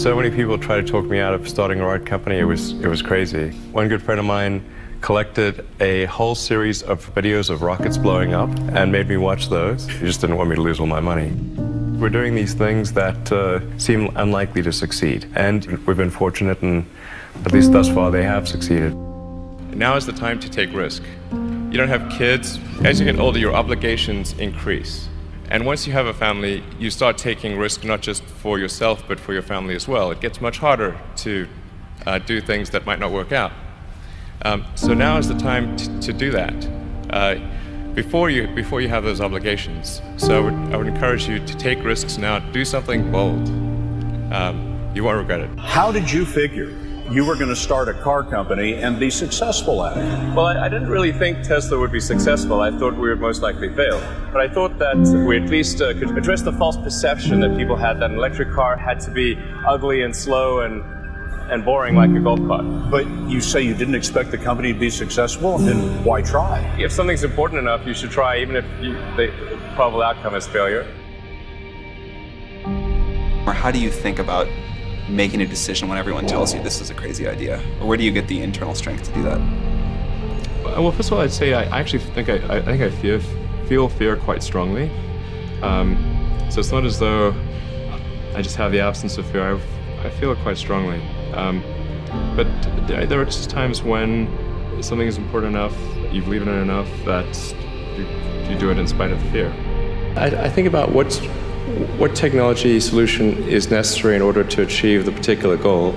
So many people tried to talk me out of starting a rocket company. It was crazy. One good friend of mine collected a whole series of videos of rockets blowing up and made me watch those. He just didn't want me to lose all my money. We're doing these things that seem unlikely to succeed, and we've been fortunate, and at least thus far they have succeeded. Now is the time to take risk. You don't have kids. As you get older, your obligations increase. And once you have a family, you start taking risk not just for yourself, but for your family as well. It gets much harder to do things that might not work out. So now is the time to do that before you have those obligations. So I would encourage you to take risks now. Do something bold. You won't regret it. How did you figure you were going to start a car company and be successful at it? Well, I didn't really think Tesla would be successful. I thought we would most likely fail. But I thought that we at least could address the false perception that people had that an electric car had to be ugly and slow and boring like a golf cart. But you say you didn't expect the company to be successful, then why try? If something's important enough, you should try, even if the probable outcome is failure. Or how do you think about making a decision when everyone tells you this is a crazy idea? Or where do you get the internal strength to do that? Well, first of all, I'd say I actually think I feel fear quite strongly. So it's not as though I just have the absence of fear. I feel it quite strongly. But there are just times when something is important enough, you believe in it enough, that you do it in spite of the fear. I think about what technology solution is necessary in order to achieve the particular goal,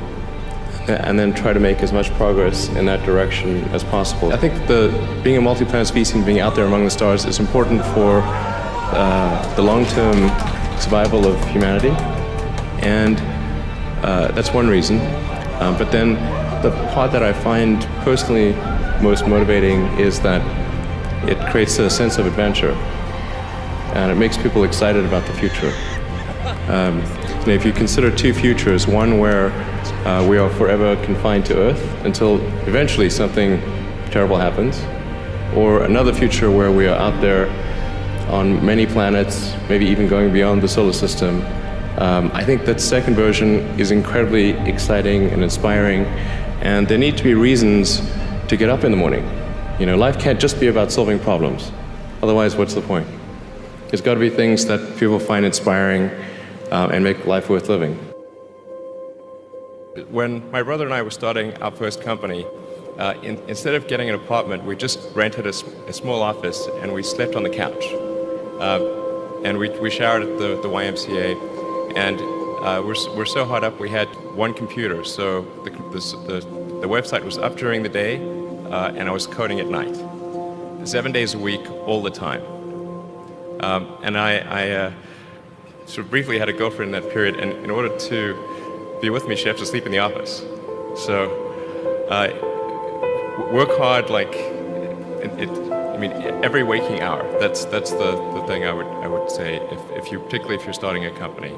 and then try to make as much progress in that direction as possible. I think being a multi-planet species and being out there among the stars is important for the long-term survival of humanity, and that's one reason. But then the part that I find personally most motivating is that it creates a sense of adventure, and it makes people excited about the future. If you consider two futures, one where we are forever confined to Earth until eventually something terrible happens, or another future where we are out there on many planets, maybe even going beyond the solar system, I think that second version is incredibly exciting and inspiring, and there need to be reasons to get up in the morning. Life can't just be about solving problems. Otherwise, what's the point? There's got to be things that people find inspiring and make life worth living. When my brother and I were starting our first company, instead of getting an apartment, we just rented a small office and we slept on the couch. And we showered at the YMCA, and we're so hot up we had one computer, so the website was up during the day and I was coding at night, 7 days a week, all the time. And I sort of briefly had a girlfriend in that period, and in order to be with me, she had to sleep in the office. So work hard, every waking hour. That's the thing I would say, particularly if you're starting a company.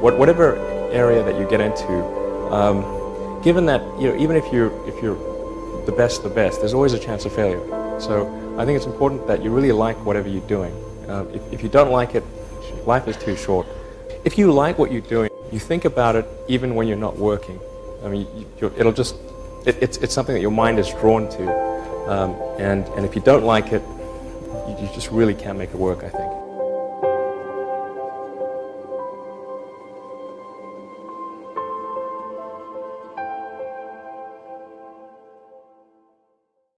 Whatever area that you get into, given that even if you're the best, there's always a chance of failure. So I think it's important that you really like whatever you're doing. If you don't like it, life is too short. If you like what you're doing, you think about it even when you're not working. I mean, it's something that your mind is drawn to. And if you don't like it, you just really can't make it work, I think.